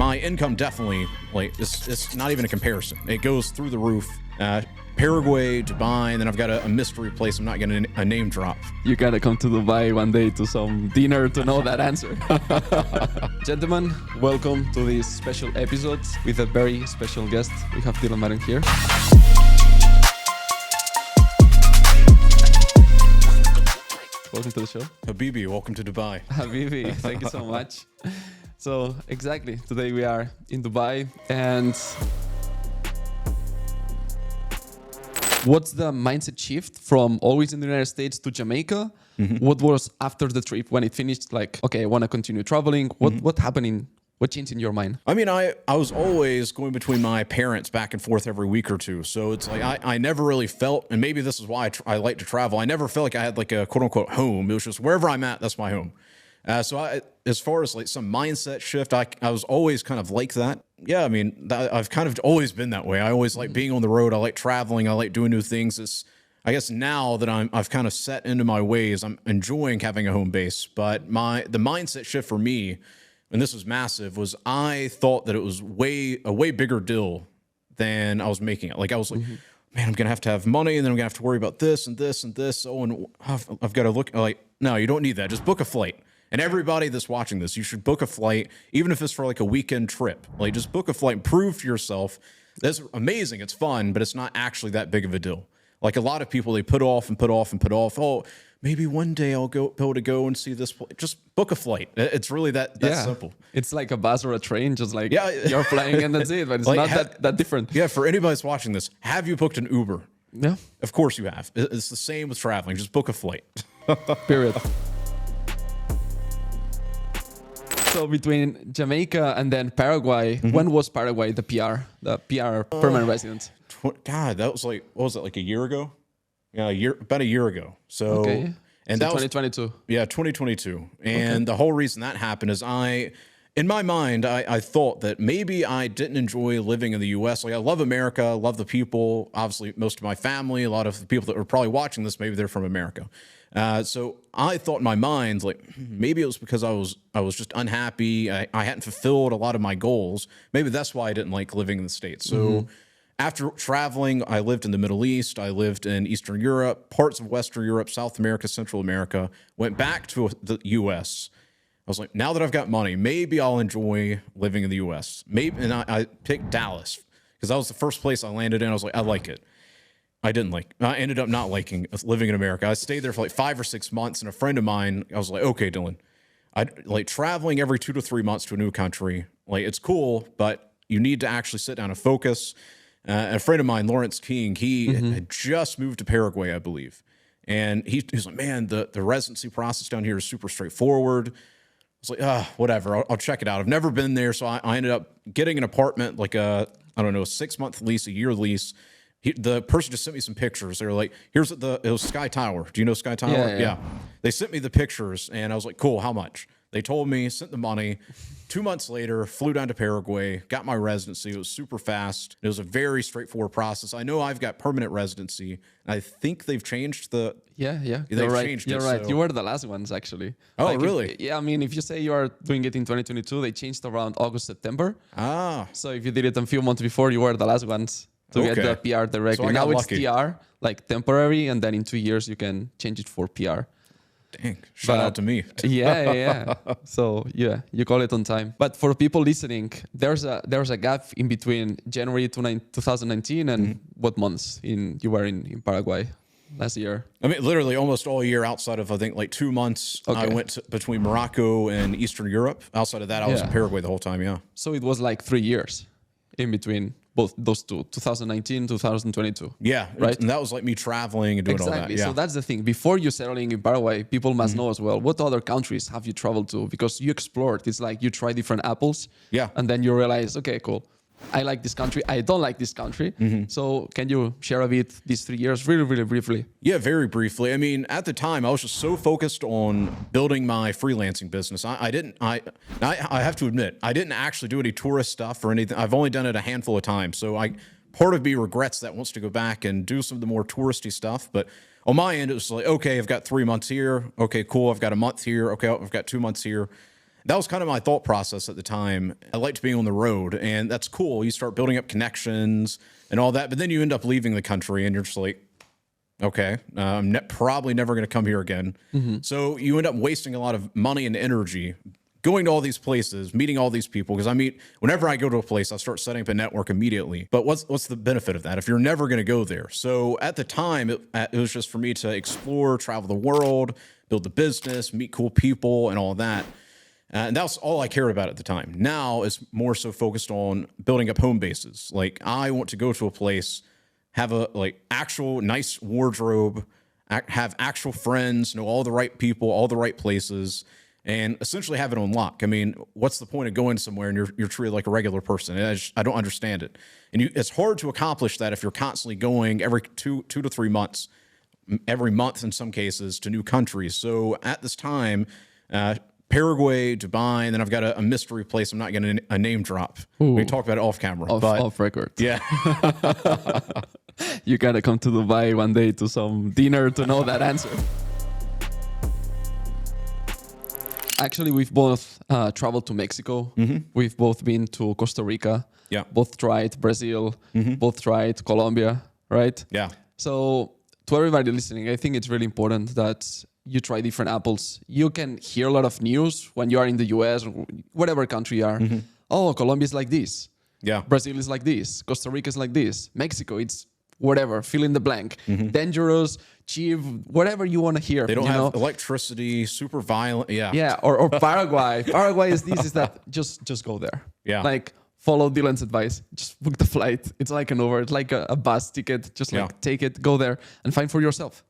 my income definitely, like, it's not even a comparison. It goes through the roof. Paraguay, Dubai, and then I've got a mystery place I'm not going to a name drop. You gotta come to Dubai one day to some dinner to know that answer. Gentlemen, welcome to this special episode with a very special guest. We have Dylan Madden here. Welcome to the show. Habibi, welcome to Dubai. Habibi, thank you so much. So exactly, today we are in Dubai, and what's the mindset shift from always in the United States to Jamaica? Mm-hmm. What was after the trip when it finished? Like, okay, I want to continue traveling. What happened? What changed in your mind? I mean, I was always going between my parents back and forth every week or two. So it's like I never really felt, and maybe this is why I like to travel. I never felt like I had like a quote unquote home. It was just wherever I'm at, that's my home. So as far as like some mindset shift, I was always kind of like that. Yeah, I mean, I've kind of always been that way. I always like being on the road. I like traveling. I like doing new things. I guess now that I've kind of set into my ways, I'm enjoying having a home base. But the mindset shift for me, and this was massive, was I thought that it was a way bigger deal than I was making it. Like I was like, man, I'm gonna have to have money, and then I'm gonna have to worry about this and this and this. Oh, and I've got to look like, no, you don't need that. Just book a flight. And everybody that's watching this, you should book a flight, even if it's for like a weekend trip. Like just book a flight and prove to yourself. That's amazing. It's fun, but it's not actually that big of a deal. Like a lot of people, they put off and put off and put off. Oh, maybe one day I'll be able to go and see this. Just book a flight. It's really that simple. It's like a bus or a train, just like you're flying and that's it. But it's like not that different. Yeah, for anybody that's watching this, have you booked an Uber? Yeah. Of course you have. It's the same with traveling. Just book a flight. Period. So between Jamaica and then Paraguay, when was Paraguay the PR permanent resident? God, that was like, what was it, like a year ago? Yeah, about a year ago. So, okay. And so that 2022. was 2022. And the whole reason that happened is in my mind, I thought that maybe I didn't enjoy living in the U.S. Like I love America, I love the people. Obviously, most of my family, a lot of the people that are probably watching this, maybe they're from America. So I thought in my mind, like maybe it was because I was just unhappy. I hadn't fulfilled a lot of my goals. Maybe that's why I didn't like living in the States. So after traveling, I lived in the Middle East. I lived in Eastern Europe, parts of Western Europe, South America, Central America. Went back to the U.S. I was like, now that I've got money, maybe I'll enjoy living in the U.S. Maybe, and I picked Dallas because that was the first place I landed in. I was like, I like it. I ended up not liking living in America. I stayed there for like 5 or 6 months, and a friend of mine, I was like, okay, Dylan, I like traveling every 2 to 3 months to a new country. Like it's cool, but you need to actually sit down and focus. A friend of mine, Lawrence King, he had just moved to Paraguay, I believe. And he's like, man, the residency process down here is super straightforward. I was like, whatever, I'll check it out. I've never been there. So I ended up getting an apartment, like a 6-month lease, a year lease. The person just sent me some pictures. They were like, it was Sky Tower. Do you know Sky Tower? Yeah. They sent me the pictures and I was like, cool, how much? They told me, sent the money. 2 months later, flew down to Paraguay, got my residency. It was super fast. It was a very straightforward process. I know I've got permanent residency. I think they've changed the... Yeah. You're right. You're right. So. You were the last ones, actually. Oh, like really? I mean, if you say you are doing it in 2022, they changed around August, September. So if you did it a few months before, you were the last ones to get the PR directly. So now it's lucky. PR, like temporary, and then in 2 years, you can change it for PR. Dang, shout out to me. Yeah. So yeah, you call it on time. But for people listening, there's a gap in between January 2019 and what months you were in Paraguay last year? I mean, literally almost all year outside of, I think, like 2 months. Okay. I went between Morocco and Eastern Europe. Outside of that, I was in Paraguay the whole time, yeah. So it was like 3 years in between both those two, 2019, 2022. Yeah, right. And that was like me traveling and doing all that. Yeah. So that's the thing. Before you settling in Paraguay, people must know as well, what other countries have you traveled to? Because you explored. It's like you try different apples. Yeah. And then you realize, okay, cool. I like this country. I don't like this country. So can you share a bit these 3 years really, really briefly? Yeah, very briefly. I mean, at the time, I was just so focused on building my freelancing business. I have to admit, I didn't actually do any tourist stuff or anything. I've only done it a handful of times. So part of me regrets that, wants to go back and do some of the more touristy stuff. But on my end, it was like, okay, I've got 3 months here. Okay, cool. I've got a month here. Okay, I've got 2 months here. That was kind of my thought process at the time. I liked being on the road, and that's cool. You start building up connections and all that, but then you end up leaving the country, and you're just like, okay, I'm probably never going to come here again. So you end up wasting a lot of money and energy going to all these places, meeting all these people. Because whenever I go to a place, I start setting up a network immediately. But what's the benefit of that if you're never going to go there? So at the time, it was just for me to explore, travel the world, build the business, meet cool people, and all of that. And that's all I cared about at the time. Now it's more so focused on building up home bases. Like I want to go to a place, have a actual nice wardrobe, have actual friends, know all the right people, all the right places, and essentially have it on lock. I mean, what's the point of going somewhere and you're treated like a regular person? I don't understand it. And it's hard to accomplish that if you're constantly going every two to 3 months, every month in some cases, to new countries. So at this time, Paraguay, Dubai, and then I've got a mystery place. I'm not going to name drop. Ooh. We can talk about it off camera. Off record. Yeah. You gotta come to Dubai one day to some dinner to know that answer. Actually, we've both traveled to Mexico. We've both been to Costa Rica. Yeah. Both tried Brazil. Both tried Colombia, right? Yeah. So to everybody listening, I think it's really important that you try different apples. You can hear a lot of news when you are in the US or whatever country you are. Oh, Colombia is like this. Yeah. Brazil is like this. Costa Rica is like this. Mexico, it's whatever, fill in the blank. Dangerous, cheap, whatever you want to hear. They don't have electricity, super violent. Yeah. Yeah, or Paraguay. Paraguay is this, is that. Just go there. Yeah. Like, follow Dylan's advice. Just book the flight. It's like an Uber. It's like a bus ticket. Just take it, go there, and find for yourself.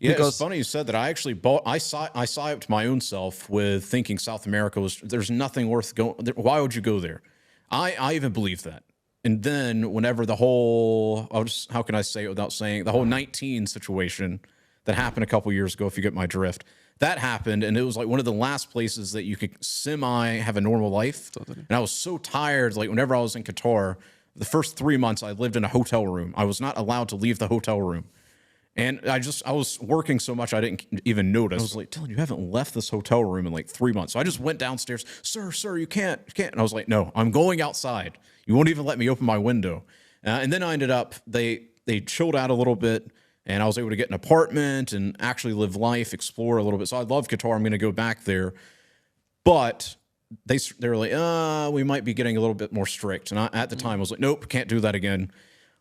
Yeah, because it's funny you said that. I actually I psyched my own self with thinking South America there's nothing worth going. Why would you go there? I even believed that. And then whenever the whole, how can I say it without saying, the whole 19 situation that happened a couple years ago, if you get my drift, that happened. And it was like one of the last places that you could have a normal life. Totally. And I was so tired. Like whenever I was in Qatar, the first 3 months I lived in a hotel room. I was not allowed to leave the hotel room. And I was working so much I didn't even notice. I was like, Dylan, you haven't left this hotel room in like 3 months. So I just went downstairs. Sir, you can't. And I was like, no, I'm going outside. You won't even let me open my window. And then I ended up, they chilled out a little bit, and I was able to get an apartment and actually live life, explore a little bit. So I love Qatar. I'm going to go back there. But they were like, we might be getting a little bit more strict. And at the time, I was like, nope, can't do that again.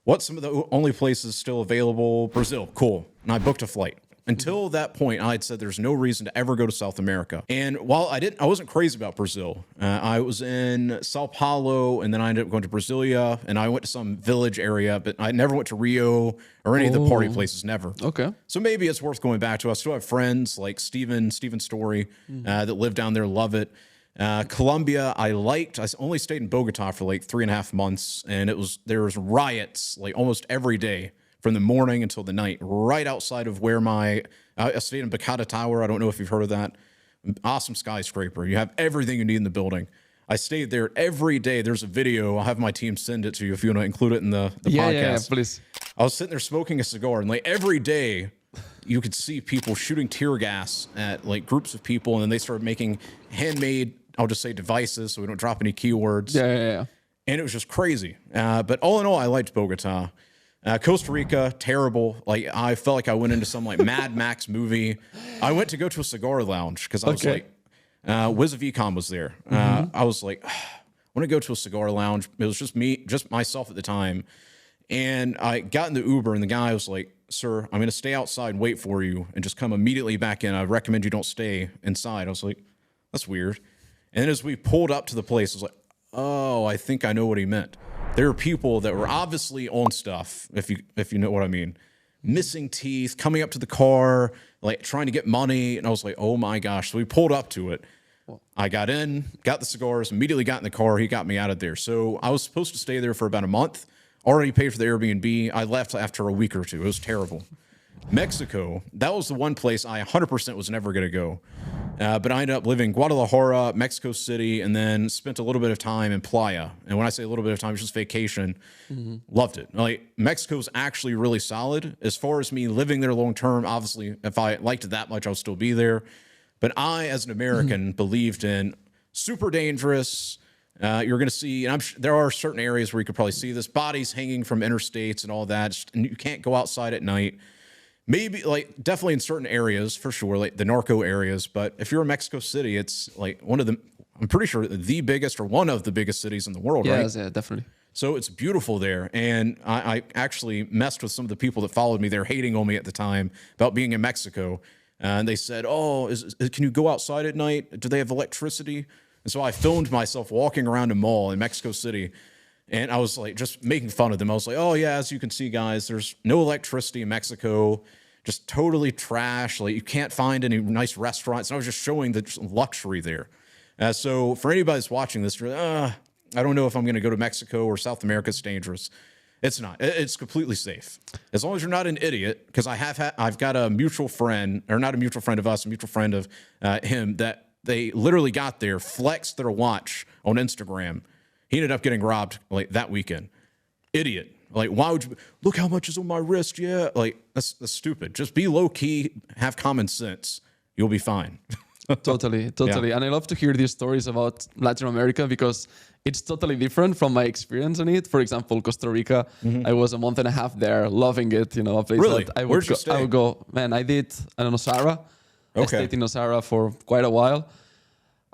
What's some of the only places still available? Brazil, cool. And I booked a flight. Until that point, I had said there's no reason to ever go to South America. And while I wasn't crazy about Brazil. I was in Sao Paulo, and then I ended up going to Brasilia, and I went to some village area, but I never went to Rio or any of the party places, never. Okay. So maybe it's worth going back to. I still have friends like Steven Story that live down there, love it. Colombia, I liked. I only stayed in Bogota for like 3.5 months, and there was riots like almost every day from the morning until the night, right outside of where I stayed in Bacata Tower. I don't know if you've heard of that. Awesome skyscraper. You have everything you need in the building. I stayed there every day. There's a video. I'll have my team send it to you if you want to include it in the podcast. Yeah, please. I was sitting there smoking a cigar, and like every day you could see people shooting tear gas at like groups of people, and then they started making handmade, I'll just say, devices so we don't drop any keywords. Yeah. And it was just crazy. But all in all, I liked Bogota. Costa Rica, terrible. Like I felt like I went into some like Mad Max movie. I went to go to a cigar lounge because I was like, Wiz of Econ was there. I was like, I want to go to a cigar lounge. It was just myself at the time. And I got in the Uber, and the guy was like, sir, I'm going to stay outside and wait for you and just come immediately back in. I recommend you don't stay inside. I was like, that's weird. And then as we pulled up to the place, I was like, oh, I think I know what he meant. There are people that were obviously on stuff, if you know what I mean, missing teeth, coming up to the car, like trying to get money. And I was like, oh my gosh. So we pulled up to it. I got in, got the cigars, immediately got in the car. He got me out of there. So I was supposed to stay there for about a month, already paid for the Airbnb. I left after a week or two. It was terrible. Mexico, that was the one place I 100% was never going to go. But I ended up living in Guadalajara, Mexico City, and then spent a little bit of time in Playa. And when I say a little bit of time, it's just vacation. Loved it. Like Mexico's actually really solid. As far as me living there long term, obviously, if I liked it that much, I'll still be there. But I, as an American, believed in super dangerous. You're going to see, and there are certain areas where you could probably see this, bodies hanging from interstates and all that, and you can't go outside at night. Maybe like definitely in certain areas for sure, like the narco areas. But if you're in Mexico City, it's like I'm pretty sure the biggest or one of the biggest cities in the world, right? Yeah, definitely. So it's beautiful there. And I actually messed with some of the people that followed me. They're hating on me at the time about being in Mexico. And they said, oh, can you go outside at night? Do they have electricity? And so I filmed myself walking around a mall in Mexico City. And I was like, just making fun of them. I was like, oh, yeah, as you can see, guys, there's no electricity in Mexico. Just totally trash. Like, you can't find any nice restaurants. And I was just showing the luxury there. So for anybody that's watching this, you're like, I don't know if I'm going to go to Mexico or South America. It's dangerous. It's not. It's completely safe. As long as you're not an idiot, because I've got a mutual friend, or not a mutual friend of us, a mutual friend of him, that they literally got there, flexed their watch on Instagram. He ended up getting robbed like that weekend. Idiot. Like, why would you look how much is on my wrist? Yeah. Like, that's stupid. Just be low key, have common sense. You'll be fine. Totally. Yeah. And I love to hear these stories about Latin America because it's totally different from my experience in it. For example, Costa Rica, I was a month and a half there, loving it. You know, a place really? that Where'd you stay? I would go. Man, I did in Nosara. I stayed in Nosara for quite a while.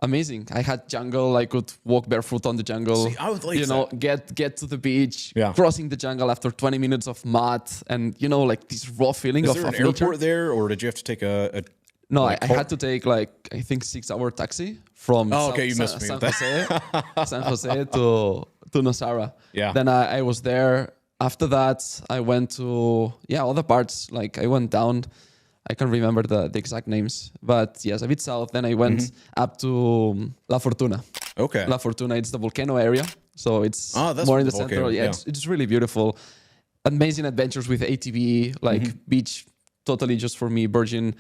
Amazing. I had jungle. I could walk barefoot on the jungle. See, I would like that. Get to the beach, crossing the jungle after 20 minutes of mud, and like this raw feeling Is of there an nature. airport there, or did you have to take a No, I had to take I think 6-hour taxi from San Jose to Nosara. Yeah. Then I was there. After that, I went to other parts. Like I went down. I can't remember the exact names, but yes, a bit south. Then I went up to La Fortuna. Okay. La Fortuna, it's the volcano area, so it's that's more in the volcano, center. Yeah, it's really beautiful. Amazing adventures with ATV, beach, totally just for me, virgin.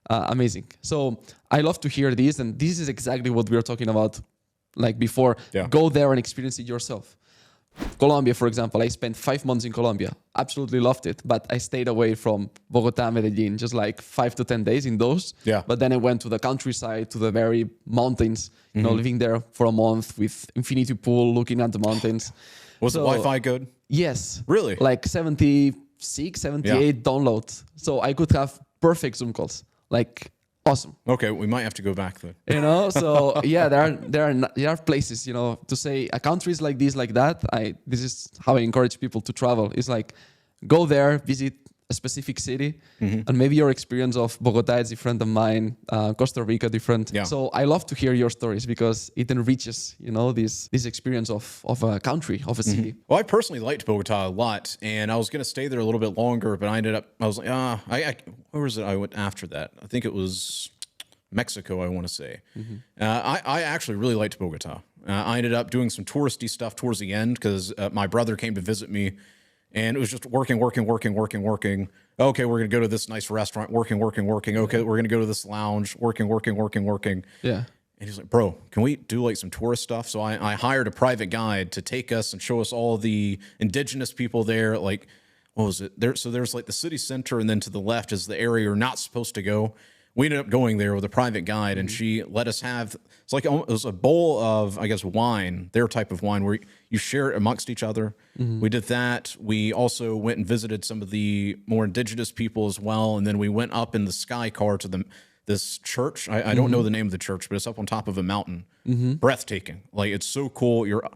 Amazing. So I love to hear this, and this is exactly what we were talking about like before. Yeah. Go there and experience it yourself. Colombia, for example, I spent 5 months in Colombia. Absolutely loved it, but I stayed away from Bogota, Medellin, just like 5 to 10 days in those. Yeah. But then I went to the countryside, to the very mountains, living there for a month with infinity pool, looking at the mountains. Was the Wi-Fi good? Yes. Really? Like 76, 78 download. So I could have perfect Zoom calls. Like awesome. Okay, we might have to go back then. So yeah, there are places, to say a country is like this, like that. This is how I encourage people to travel. It's like go there, visit a specific city, and maybe your experience of Bogota is different than mine, Costa Rica different. Yeah. So I love to hear your stories because it enriches, this experience of a country, of a city. Well, I personally liked Bogota a lot, and I was going to stay there a little bit longer, but I was like, where was it? I went after that. I think it was Mexico, I want to say. I actually really liked Bogota. I ended up doing some touristy stuff towards the end because my brother came to visit me. And it was just working. Okay, we're going to go to this nice restaurant. Working. Okay, we're going to go to this lounge. Working. Yeah. And he's like, bro, can we do like some tourist stuff? So I hired a private guide to take us and show us all the indigenous people there. Like, what was it? So there's like the city center, and then to the left is the area you're not supposed to go. We ended up going there with a private guide, and she let us have, it was a bowl of, I guess, wine, their type of wine, where you share it amongst each other. We did that. We also went and visited some of the more indigenous people as well, and then we went up in the sky car to this church. I don't know the name of the church, but it's up on top of a mountain. Breathtaking. Like, it's so cool. You're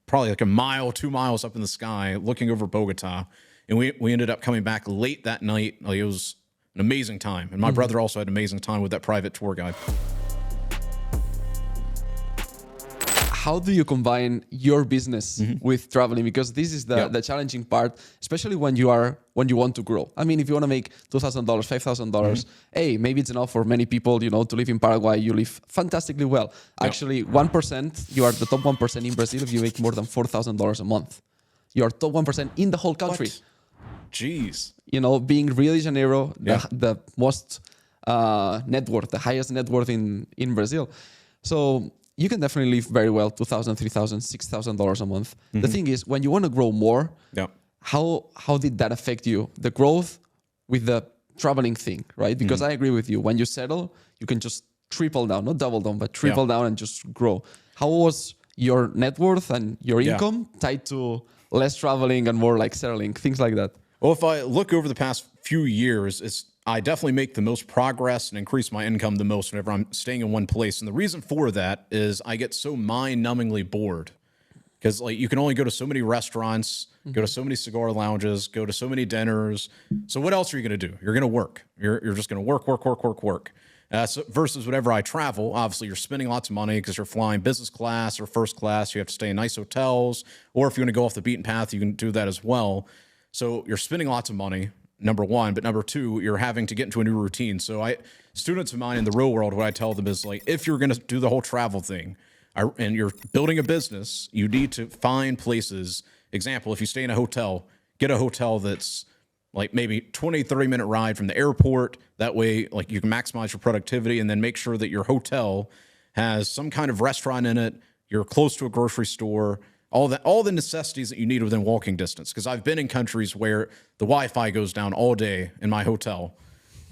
probably like 2 miles up in the sky looking over Bogota, and we ended up coming back late that night. Like, it was an amazing time. And my brother also had an amazing time with that private tour guide. How do you combine your business with traveling? Because this is the challenging part, especially when you want to grow. I mean, if you want to make $2,000, $5,000, hey, maybe it's enough for many people, to live in Paraguay. You live fantastically well. Actually, 1%, you are the top 1% in Brazil if you make more than $4,000 a month. You are top 1% in the whole country. What? Jeez. Being Rio de Janeiro, the most net worth, the highest net worth in Brazil. So you can definitely live very well, $2,000, $3,000, $6,000 a month. The thing is, when you want to grow more, how did that affect you? The growth with the traveling thing, right? Because I agree with you. When you settle, you can just triple down, not double down, but triple down and just grow. How was your net worth and your income tied to less traveling and more like settling, things like that? Well, if I look over the past few years, I definitely make the most progress and increase my income the most whenever I'm staying in one place. And the reason for that is I get so mind-numbingly bored because like you can only go to so many restaurants, go to so many cigar lounges, go to so many dinners. So what else are you going to do? You're going to work. You're just going to work. So versus whenever I travel, obviously you're spending lots of money because you're flying business class or first class. You have to stay in nice hotels, or if you want to go off the beaten path, you can do that as well. So you're spending lots of money, number one, but number two, you're having to get into a new routine. So students of mine in the real world, what I tell them is like, if you're going to do the whole travel thing and you're building a business, you need to find places. Example, if you stay in a hotel, get a hotel that's like maybe 20, 30-minute ride from the airport. That way, like you can maximize your productivity, and then make sure that your hotel has some kind of restaurant in it. You're close to a grocery store, all the necessities that you need within walking distance. Because I've been in countries where the Wi-Fi goes down all day in my hotel.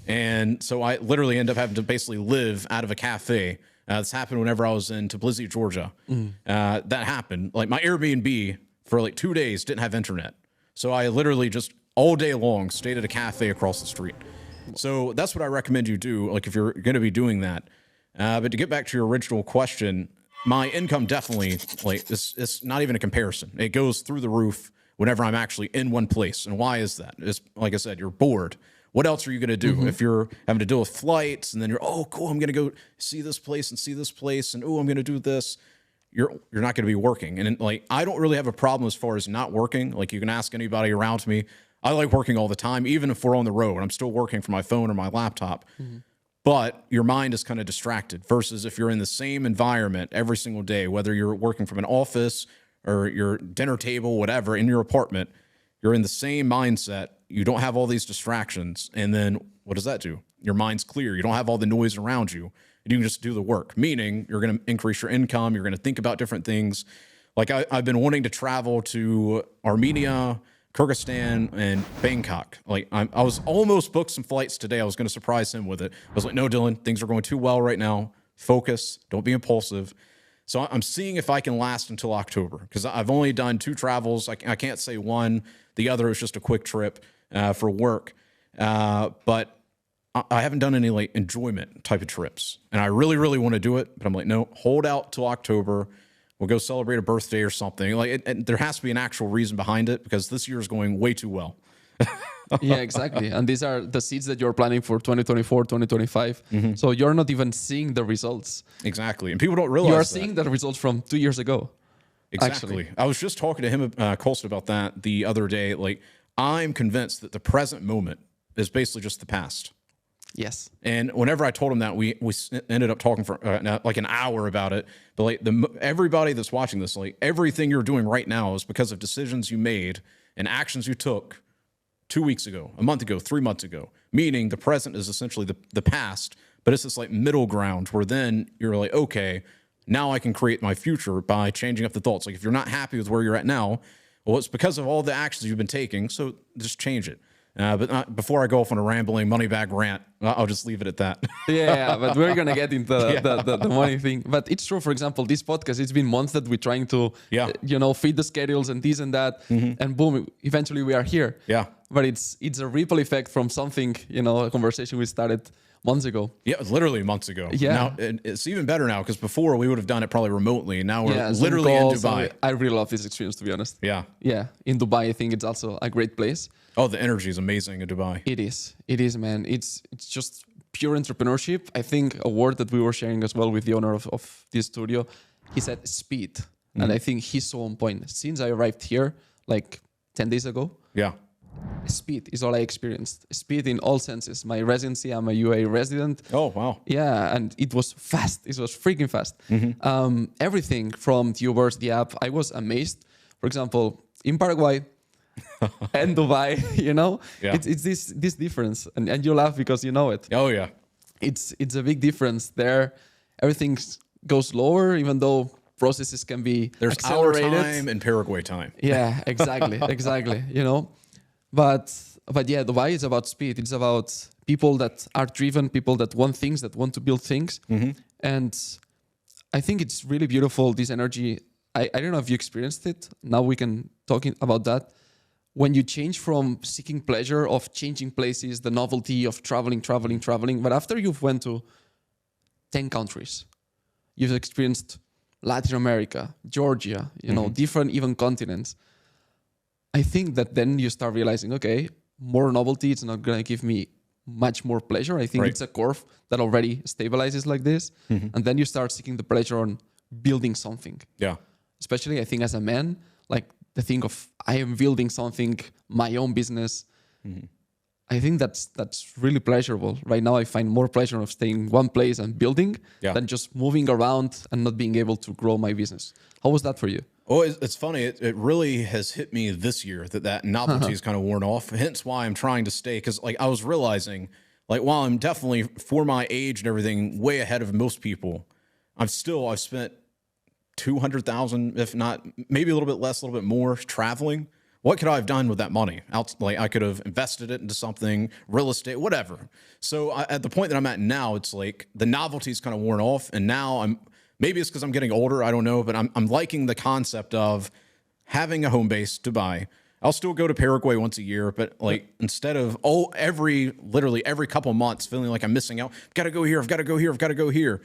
And so I literally end up having to basically live out of a cafe. This happened whenever I was in Tbilisi, Georgia. That happened. Like my Airbnb for like 2 days didn't have internet. So I literally just all day long stayed at a cafe across the street. So that's what I recommend you do, like if you're going to be doing that. But to get back to your original question, my income definitely, like it's not even a comparison. It goes through the roof whenever I'm actually in one place. And why is that? It's like I said, you're bored. What else are you going to do if you're having to deal with flights and then you're, oh, cool, I'm going to go see this place and see this place. And, oh, I'm going to do this. You're not going to be working. And like, I don't really have a problem as far as not working. Like you can ask anybody around me. I like working all the time, even if we're on the road. I'm still working from my phone or my laptop. But your mind is kind of distracted versus if you're in the same environment every single day, whether you're working from an office or your dinner table, whatever, in your apartment, you're in the same mindset. You don't have all these distractions. And then what does that do? Your mind's clear. You don't have all the noise around you. You can just do the work, meaning you're going to increase your income. You're going to think about different things. Like I've been wanting to travel to Armenia, Kyrgyzstan, and Bangkok. Like I was almost booked some flights today. I was going to surprise him with it. I was like, no, Dylan, things are going too well right now. Focus. Don't be impulsive. So I'm seeing if I can last until October because I've only done 2 travels. I can't say one. The other is just a quick trip for work. But I haven't done any like enjoyment type of trips. And I really, really want to do it. But I'm like, no, hold out till October. We'll go celebrate a birthday or something. Like there has to be an actual reason behind it because this year is going way too well. Yeah, exactly. And these are the seeds that you're planning for 2024, 2025. So you're not even seeing the results. Exactly. And people don't realize you are seeing the results from 2 years ago. Exactly. Actually. I was just talking to him, Colson, about that the other day. Like, I'm convinced that the present moment is basically just the past. Yes. And whenever I told him that, we ended up talking for like an hour about it. But like everybody that's watching this, like everything you're doing right now is because of decisions you made and actions you took 2 weeks ago, a month ago, 3 months ago. Meaning the present is essentially the past, but it's this like middle ground where then you're like, okay, now I can create my future by changing up the thoughts. Like if you're not happy with where you're at now, well, it's because of all the actions you've been taking. So just change it. But before I go off on a rambling money bag rant, I'll just leave it at that. Yeah, but we're going to get into the money thing. But it's true, for example, this podcast, it's been months that we're trying to, feed the schedules and this and that. And boom, eventually we are here. Yeah. But it's a ripple effect from something, a conversation we started months ago. Yeah, literally months ago. Yeah. Now, it's even better now because before we would have done it probably remotely. And now we're literally in Dubai. I really love this experience, to be honest. Yeah. Yeah. In Dubai, I think it's also a great place. Oh, the energy is amazing in Dubai. It is, man. It's just pure entrepreneurship. I think a word that we were sharing as well with the owner of this studio, he said speed. And I think he's so on point. Since I arrived here, like 10 days ago. Yeah. Speed is all I experienced. Speed in all senses. My residency, I'm a UA resident. Oh, wow. Yeah, and it was fast. It was freaking fast. Everything from the Ubers, the app, I was amazed. For example, in Paraguay and Dubai, it's this difference. And you laugh because you know it. Oh, yeah. It's a big difference there. Everything goes slower, even though processes can be accelerated. There's our time and Paraguay time. Yeah, exactly. But yeah, Dubai is about speed. It's about people that are driven, people that want things, that want to build things. And I think it's really beautiful, this energy. I don't know if you experienced it. Now we can talk about that. When you change from seeking pleasure of changing places, the novelty of traveling, but after you've went to 10 countries, you've experienced Latin America, Georgia, different even continents. I think that then you start realizing, okay, more novelty, it's not going to give me much more pleasure. I think it's a curve that already stabilizes like this. And then you start seeking the pleasure on building something. Yeah. Especially, I think, as a man, like the thing of I am building something, my own business. I think that's really pleasurable. Right now, I find more pleasure of staying in one place and building than just moving around and not being able to grow my business. How was that for you? Oh, it's funny. It really has hit me this year that novelty is kind of worn off. Hence why I'm trying to stay, because like I was realizing, like while I'm definitely for my age and everything way ahead of most people, I've spent 200,000, if not maybe a little bit less, a little bit more traveling. What could I have done with that money? Like I could have invested it into something, real estate, whatever. So at the point that I'm at now, it's like the novelty is kind of worn off, and now maybe it's because I'm getting older, I don't know, but I'm liking the concept of having a home base, Dubai. I'll still go to Paraguay once a year, but like instead of literally every couple of months feeling like I'm missing out, I've got to go here, I've got to go here, I've got to go here.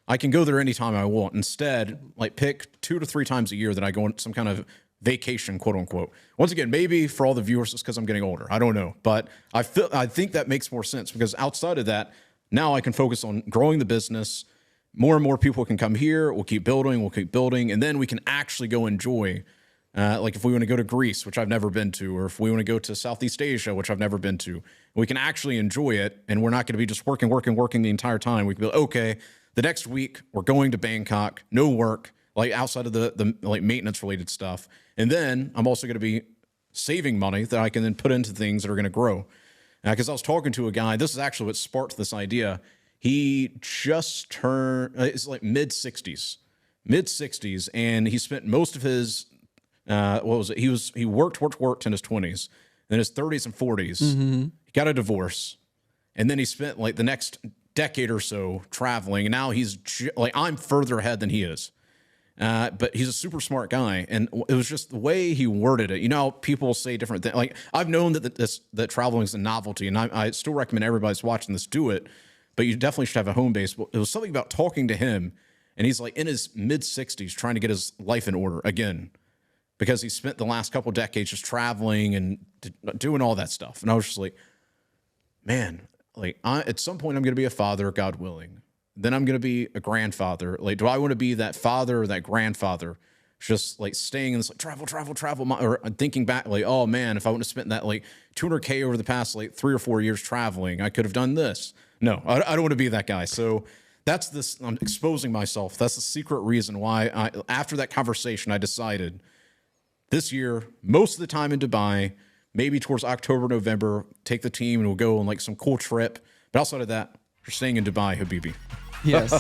I can go there anytime I want. Instead, like pick 2 to 3 times a year that I go on some kind of vacation, quote unquote. Once again, maybe for all the viewers, it's because I'm getting older. I don't know, but I think that makes more sense, because outside of that, now I can focus on growing the business. More and more people can come here. We'll keep building, and then we can actually go enjoy. Like if we want to go to Greece, which I've never been to, or if we want to go to Southeast Asia, which I've never been to, we can actually enjoy it, and we're not going to be just working the entire time. We can be like, okay, the next week we're going to Bangkok, no work, like outside of the like maintenance related stuff, and then I'm also going to be saving money that I can then put into things that are going to grow. Because I was talking to a guy. This is actually what sparked this idea. He just turned, it's like mid 60s, and he spent most of his, he worked in his 20s, then his 30s and 40s, he got a divorce, and then he spent like the next decade or so traveling, and now he's like, I'm further ahead than he is. But he's a super smart guy, and it was just the way he worded it. You know, people say different things. Like I've known that traveling is a novelty, and I still recommend everybody that's watching this do it. But you definitely should have a home base. It was something about talking to him, and he's like in his mid 60s trying to get his life in order again, because he spent the last couple of decades just traveling and doing all that stuff. And I was just like, man, like at some point I'm going to be a father, God willing. Then I'm going to be a grandfather. Like, do I want to be that father or that grandfather, just like staying in this like travel, or thinking back like, oh man, if I would have spent that like $200K over the past like 3 or 4 years traveling, I could have done this. No, I don't want to be that guy. So that's this. I'm exposing myself. That's the secret reason why after that conversation, I decided this year, most of the time in Dubai, maybe towards October, November, take the team and we'll go on like some cool trip. But outside of that, you're staying in Dubai, Habibi. Yes.